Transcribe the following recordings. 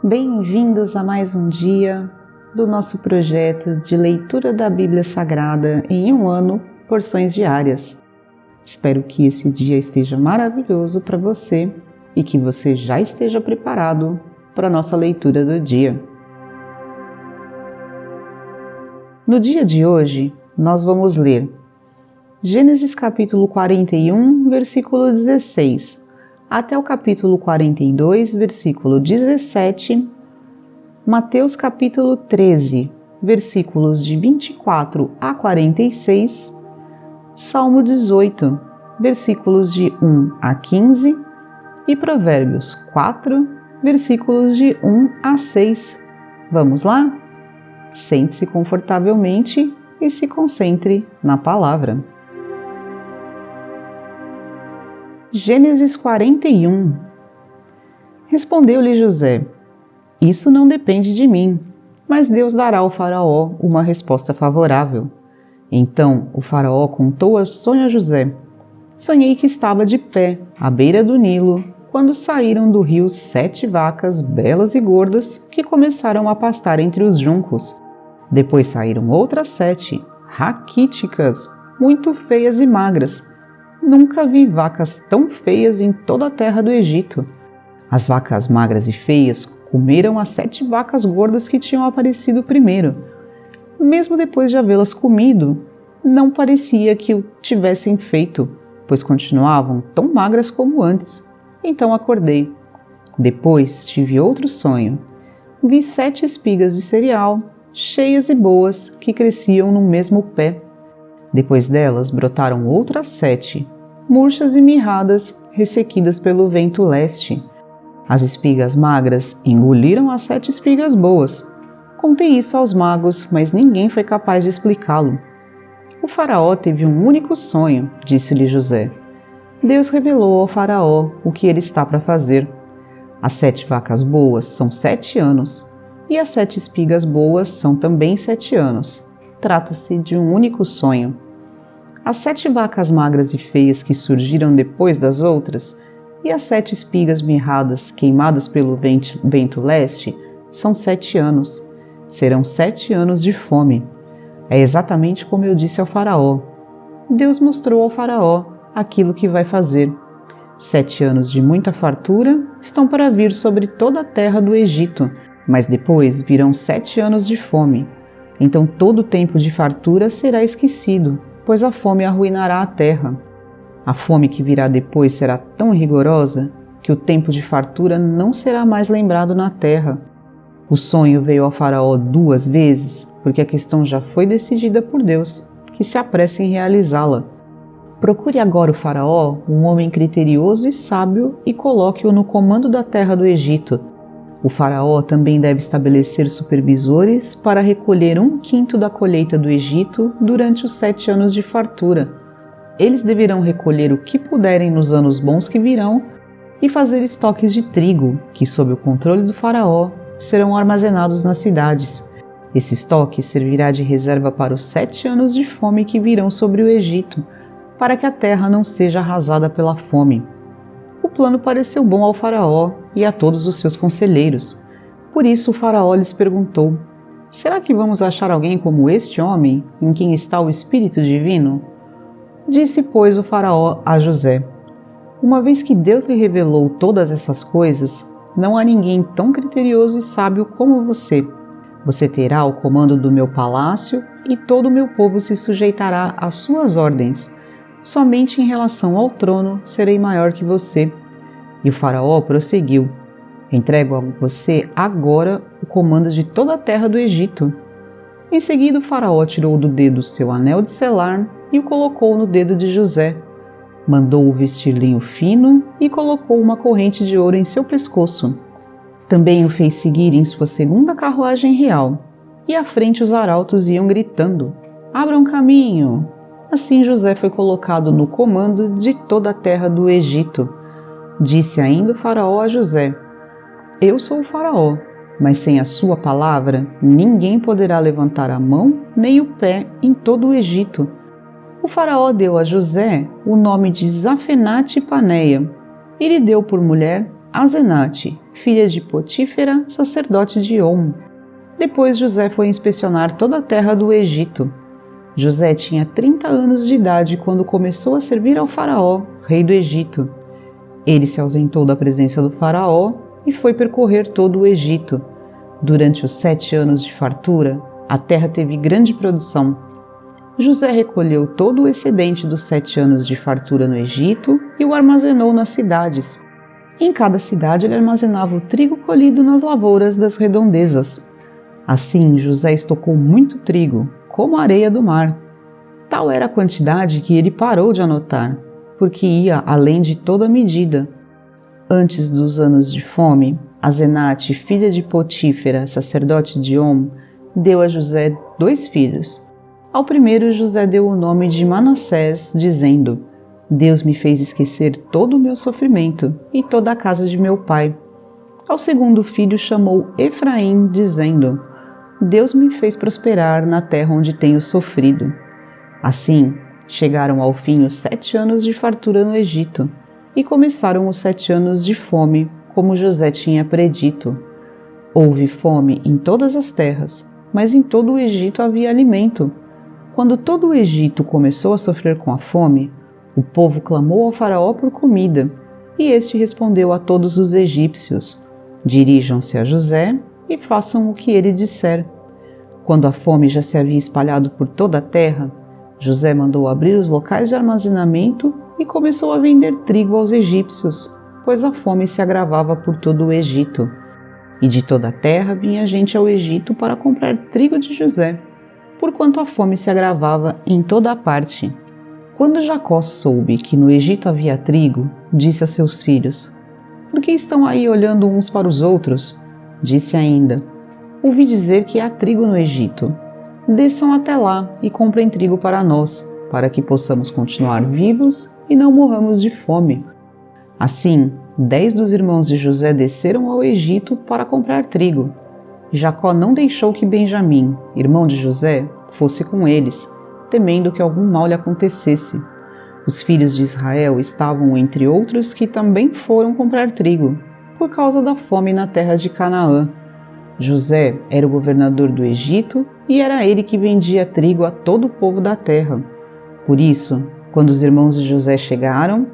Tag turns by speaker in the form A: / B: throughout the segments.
A: Bem-vindos a mais um dia do nosso projeto de leitura da Bíblia Sagrada em um ano, porções diárias. Espero que esse dia esteja maravilhoso para você e que você já esteja preparado para a nossa leitura do dia. No dia de hoje, nós vamos ler Gênesis capítulo 41, versículo 16, até o capítulo 42, versículo 17, Mateus capítulo 13, versículos de 24 a 46, Salmo 18, versículos de 1 a 15 e Provérbios 4, versículos de 1 a 6. Vamos lá? Sente-se confortavelmente e se concentre na palavra. Gênesis 41. Respondeu-lhe José: Isso não depende de mim, mas Deus dará ao faraó uma resposta favorável. Então o faraó contou o sonho a José. Sonhei que estava de pé, à beira do Nilo, quando saíram do rio 7 vacas belas e gordas que começaram a pastar entre os juncos. Depois saíram outras 7, raquíticas, muito feias e magras. Nunca vi vacas tão feias em toda a terra do Egito. As vacas magras e feias comeram as 7 vacas gordas que tinham aparecido primeiro. Mesmo depois de havê-las comido, não parecia que o tivessem feito, pois continuavam tão magras como antes. Então acordei. Depois tive outro sonho. Vi 7 espigas de cereal, cheias e boas, que cresciam no mesmo pé. Depois delas brotaram outras 7, murchas e mirradas, ressequidas pelo vento leste. As espigas magras engoliram as 7 espigas boas. Contei isso aos magos, mas ninguém foi capaz de explicá-lo. O faraó teve um único sonho, disse-lhe José. Deus revelou ao faraó o que ele está para fazer. As 7 vacas boas são 7 anos, e as 7 espigas boas são também 7 anos. Trata-se de um único sonho. As 7 vacas magras e feias que surgiram depois das outras e as 7 espigas mirradas queimadas pelo vento leste são 7 anos. Serão 7 anos de fome. É exatamente como eu disse ao faraó. Deus mostrou ao faraó aquilo que vai fazer. 7 anos de muita fartura estão para vir sobre toda a terra do Egito, mas depois virão 7 anos de fome. Então todo o tempo de fartura será esquecido, pois a fome arruinará a terra. A fome que virá depois será tão rigorosa que o tempo de fartura não será mais lembrado na terra. O sonho veio ao faraó 2 vezes, porque a questão já foi decidida por Deus, que se apresse em realizá-la. Procure agora o faraó, um homem criterioso e sábio, e coloque-o no comando da terra do Egito. O faraó também deve estabelecer supervisores para recolher 1/5 da colheita do Egito durante os 7 anos de fartura. Eles deverão recolher o que puderem nos anos bons que virão e fazer estoques de trigo, que, sob o controle do faraó, serão armazenados nas cidades. Esse estoque servirá de reserva para os 7 anos de fome que virão sobre o Egito, para que a terra não seja arrasada pela fome. O plano pareceu bom ao faraó e a todos os seus conselheiros. Por isso o faraó lhes perguntou: Será que vamos achar alguém como este homem, em quem está o Espírito Divino? Disse, pois, o faraó a José: Uma vez que Deus lhe revelou todas essas coisas, não há ninguém tão criterioso e sábio como você. Você terá o comando do meu palácio e todo o meu povo se sujeitará às suas ordens. Somente em relação ao trono serei maior que você. E o faraó prosseguiu: Entrego a você agora o comando de toda a terra do Egito. Em seguida o faraó tirou do dedo seu anel de selar e o colocou no dedo de José. Mandou-o vestir linho fino e colocou uma corrente de ouro em seu pescoço. Também o fez seguir em sua segunda carruagem real, e à frente os arautos iam gritando: Abram caminho! Assim José foi colocado no comando de toda a terra do Egito. Disse ainda o faraó a José: Eu sou o faraó, mas sem a sua palavra ninguém poderá levantar a mão nem o pé em todo o Egito. O faraó deu a José o nome de Zafenate-Paneia e lhe deu por mulher Asenate, filha de Potífera, sacerdote de On. Depois José foi inspecionar toda a terra do Egito. José tinha 30 anos de idade quando começou a servir ao faraó, rei do Egito. Ele se ausentou da presença do faraó e foi percorrer todo o Egito. Durante os 7 anos de fartura, a terra teve grande produção. José recolheu todo o excedente dos 7 anos de fartura no Egito e o armazenou nas cidades. Em cada cidade ele armazenava o trigo colhido nas lavouras das redondezas. Assim, José estocou muito trigo, como a areia do mar. Tal era a quantidade que ele parou de anotar, porque ia além de toda medida. Antes dos anos de fome, Asenate, filha de Potífera, sacerdote de On, deu a José 2 filhos. Ao primeiro, José deu o nome de Manassés, dizendo: Deus me fez esquecer todo o meu sofrimento e toda a casa de meu pai. Ao segundo filho chamou Efraim, dizendo: Deus me fez prosperar na terra onde tenho sofrido. Assim, chegaram ao fim os 7 anos de fartura no Egito, e começaram os 7 anos de fome, como José tinha predito. Houve fome em todas as terras, mas em todo o Egito havia alimento. Quando todo o Egito começou a sofrer com a fome, o povo clamou ao faraó por comida, e este respondeu a todos os egípcios: Dirijam-se a José e façam o que ele disser. Quando a fome já se havia espalhado por toda a terra, José mandou abrir os locais de armazenamento e começou a vender trigo aos egípcios, pois a fome se agravava por todo o Egito. E de toda a terra vinha gente ao Egito para comprar trigo de José, porquanto a fome se agravava em toda a parte. Quando Jacó soube que no Egito havia trigo, disse a seus filhos: Por que estão aí olhando uns para os outros? Disse ainda: Ouvi dizer que há trigo no Egito. Desçam até lá e comprem trigo para nós, para que possamos continuar vivos e não morramos de fome. Assim, 10 dos irmãos de José desceram ao Egito para comprar trigo. Jacó não deixou que Benjamim, irmão de José, fosse com eles, temendo que algum mal lhe acontecesse. Os filhos de Israel estavam entre outros que também foram comprar trigo, por causa da fome na terra de Canaã. José era o governador do Egito e era ele que vendia trigo a todo o povo da terra. Por isso, quando os irmãos de José chegaram,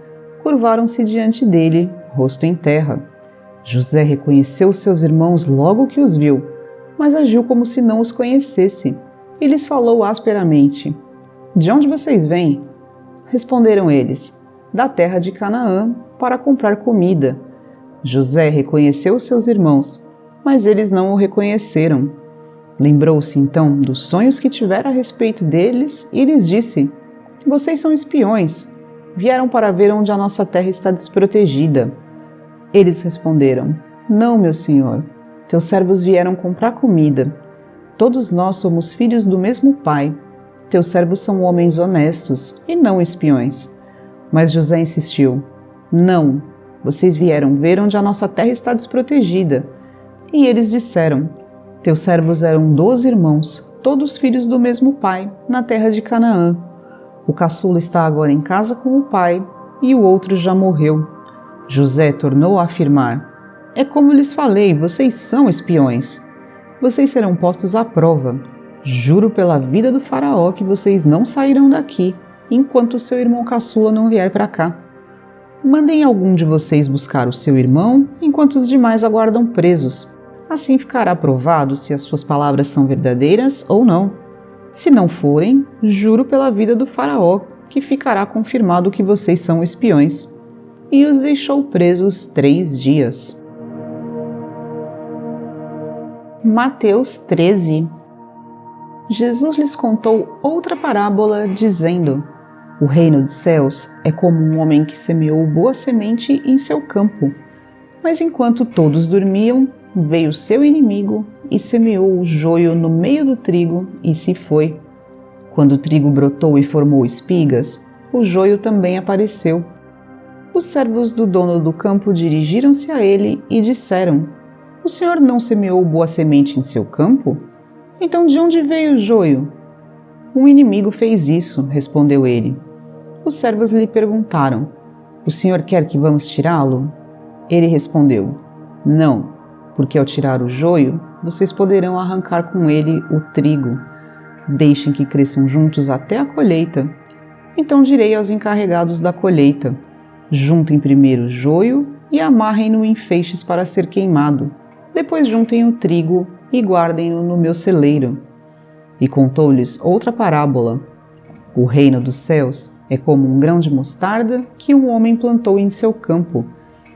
A: curvaram-se diante dele, rosto em terra. José reconheceu seus irmãos logo que os viu, mas agiu como se não os conhecesse, e lhes falou asperamente: De onde vocês vêm? Responderam eles: Da terra de Canaã, para comprar comida. José reconheceu seus irmãos, mas eles não o reconheceram. Lembrou-se então dos sonhos que tivera a respeito deles e lhes disse: Vocês são espiões. Vieram para ver onde a nossa terra está desprotegida. Eles responderam: Não, meu senhor. Teus servos vieram comprar comida. Todos nós somos filhos do mesmo pai. Teus servos são homens honestos e não espiões. Mas José insistiu: Não, vocês vieram ver onde a nossa terra está desprotegida. E eles disseram: Teus servos eram 12 irmãos, todos filhos do mesmo pai, na terra de Canaã. O caçula está agora em casa com o pai, e o outro já morreu. José tornou a afirmar: É como lhes falei, vocês são espiões. Vocês serão postos à prova. Juro pela vida do faraó que vocês não sairão daqui, enquanto o seu irmão caçula não vier para cá. Mandem algum de vocês buscar o seu irmão, enquanto os demais aguardam presos. Assim ficará provado se as suas palavras são verdadeiras ou não. Se não forem, juro pela vida do faraó que ficará confirmado que vocês são espiões. E os deixou presos 3 dias. Mateus 13. Jesus lhes contou outra parábola, dizendo: O reino dos céus é como um homem que semeou boa semente em seu campo. Mas enquanto todos dormiam, veio seu inimigo e semeou o joio no meio do trigo e se foi. Quando o trigo brotou e formou espigas, o joio também apareceu. Os servos do dono do campo dirigiram-se a ele e disseram: O senhor não semeou boa semente em seu campo? Então de onde veio o joio? Um inimigo fez isso, respondeu ele. Os servos lhe perguntaram: O senhor quer que vamos tirá-lo? Ele respondeu: Não, porque ao tirar o joio, vocês poderão arrancar com ele o trigo. Deixem que cresçam juntos até a colheita. Então direi aos encarregados da colheita: juntem primeiro o joio e amarrem-no em feixes para ser queimado. Depois juntem o trigo e guardem-no no meu celeiro. E contou-lhes outra parábola. O reino dos céus é como um grão de mostarda que um homem plantou em seu campo.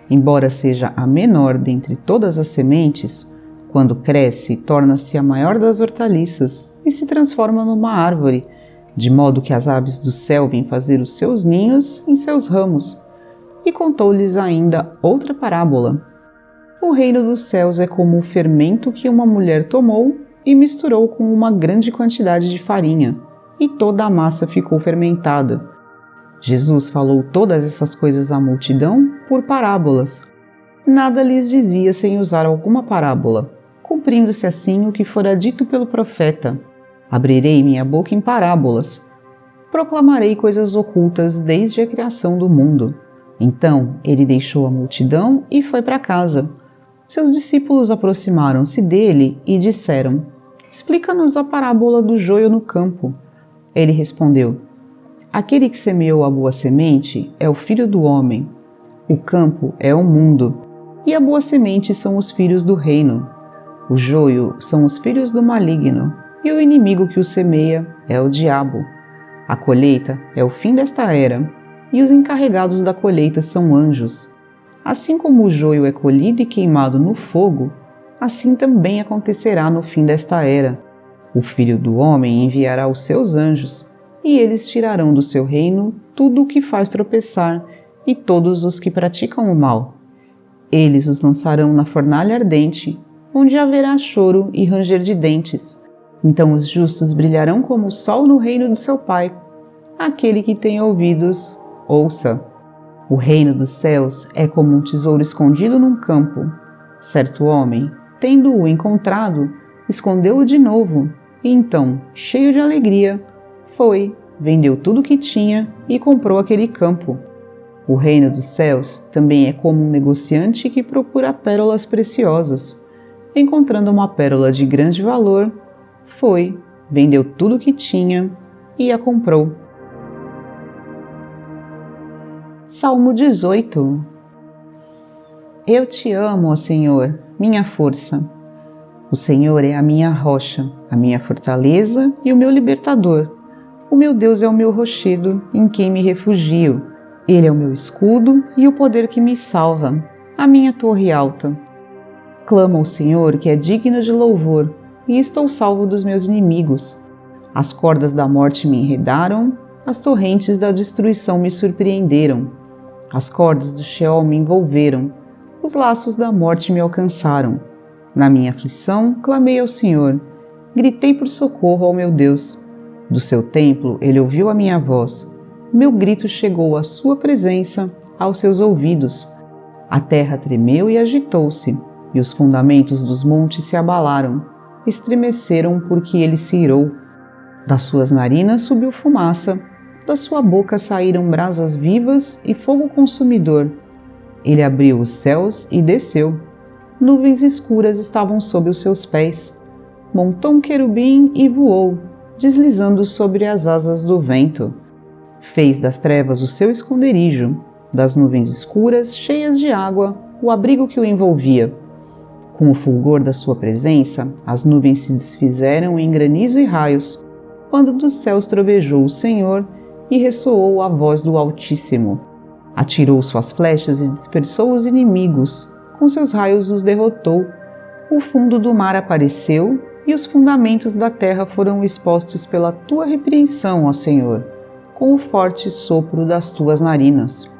A: Embora seja a menor dentre todas as sementes, quando cresce, torna-se a maior das hortaliças e se transforma numa árvore, de modo que as aves do céu vêm fazer os seus ninhos em seus ramos. E contou-lhes ainda outra parábola. O reino dos céus é como o fermento que uma mulher tomou e misturou com uma grande quantidade de farinha, e toda a massa ficou fermentada. Jesus falou todas essas coisas à multidão por parábolas. Nada lhes dizia sem usar alguma parábola, cumprindo-se assim o que fora dito pelo profeta: abrirei minha boca em parábolas, proclamarei coisas ocultas desde a criação do mundo. Então ele deixou a multidão e foi para casa. Seus discípulos aproximaram-se dele e disseram: explica-nos a parábola do joio no campo. Ele respondeu: aquele que semeou a boa semente é o Filho do Homem. O campo é o mundo, e a boa semente são os filhos do reino. O joio são os filhos do maligno, e o inimigo que o semeia é o diabo. A colheita é o fim desta era, e os encarregados da colheita são anjos. Assim como o joio é colhido e queimado no fogo, assim também acontecerá no fim desta era. O Filho do Homem enviará os seus anjos, e eles tirarão do seu reino tudo o que faz tropeçar e todos os que praticam o mal. Eles os lançarão na fornalha ardente, onde haverá choro e ranger de dentes. Então os justos brilharão como o sol no reino do seu Pai. Aquele que tem ouvidos, ouça. O reino dos céus é como um tesouro escondido num campo. Certo homem, tendo-o encontrado, escondeu-o de novo, e então, cheio de alegria, foi, vendeu tudo o que tinha e comprou aquele campo. O reino dos céus também é como um negociante que procura pérolas preciosas. Encontrando uma pérola de grande valor, foi, vendeu tudo o que tinha e a comprou. Salmo 18. Eu te amo, ó Senhor, minha força. O Senhor é a minha rocha, a minha fortaleza e o meu libertador. O meu Deus é o meu rochedo, em quem me refugio. Ele é o meu escudo e o poder que me salva, a minha torre alta. Clamo ao Senhor, que é digno de louvor, e estou salvo dos meus inimigos. As cordas da morte me enredaram, as torrentes da destruição me surpreenderam. As cordas do Sheol me envolveram, os laços da morte me alcançaram. Na minha aflição, clamei ao Senhor, gritei por socorro ao meu Deus. Do seu templo, ele ouviu a minha voz. Meu grito chegou à sua presença, aos seus ouvidos. A terra tremeu e agitou-se, e os fundamentos dos montes se abalaram. Estremeceram porque ele se irou. Das suas narinas subiu fumaça, da sua boca saíram brasas vivas e fogo consumidor. Ele abriu os céus e desceu. Nuvens escuras estavam sob os seus pés. Montou um querubim e voou, deslizando sobre as asas do vento. Fez das trevas o seu esconderijo, das nuvens escuras, cheias de água, o abrigo que o envolvia. Com o fulgor da sua presença, as nuvens se desfizeram em granizo e raios, quando dos céus trovejou o Senhor e ressoou a voz do Altíssimo. Atirou suas flechas e dispersou os inimigos, com seus raios os derrotou. O fundo do mar apareceu e os fundamentos da terra foram expostos pela tua repreensão, ó Senhor, com o forte sopro das tuas narinas.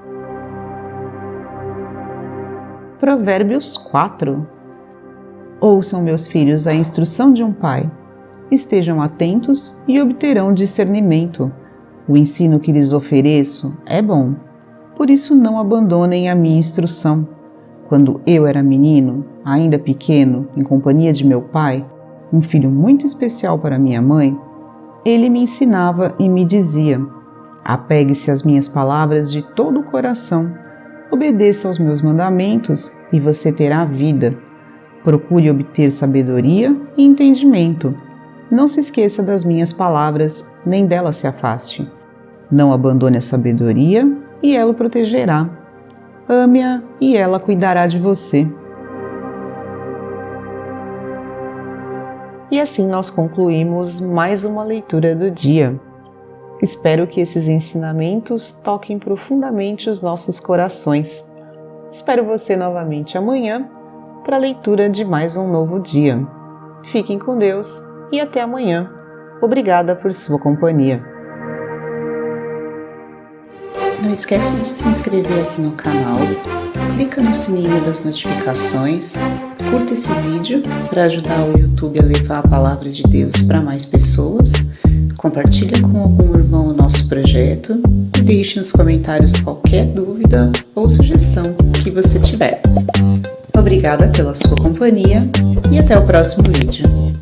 A: Provérbios 4. Ouçam, meus filhos, a instrução de um pai. Estejam atentos e obterão discernimento. O ensino que lhes ofereço é bom. Por isso não abandonem a minha instrução. Quando eu era menino, ainda pequeno, em companhia de meu pai, um filho muito especial para minha mãe, ele me ensinava e me dizia: apegue-se às minhas palavras de todo o coração, Obedeça aos meus mandamentos e você terá vida. Procure obter sabedoria e entendimento. Não se esqueça das minhas palavras, nem delas se afaste. Não abandone a sabedoria e ela o protegerá. Ame-a e ela cuidará de você. E assim nós concluímos mais uma leitura do dia. Espero que esses ensinamentos toquem profundamente os nossos corações. Espero você novamente amanhã para a leitura de mais um novo dia. Fiquem com Deus e até amanhã. Obrigada por sua companhia.
B: Não esquece de se inscrever aqui no canal, clica no sininho das notificações, curta esse vídeo para ajudar o YouTube a levar a palavra de Deus para mais pessoas, compartilha com algum irmão o nosso projeto e deixe nos comentários qualquer dúvida ou sugestão que você tiver. Obrigada pela sua companhia e até o próximo vídeo.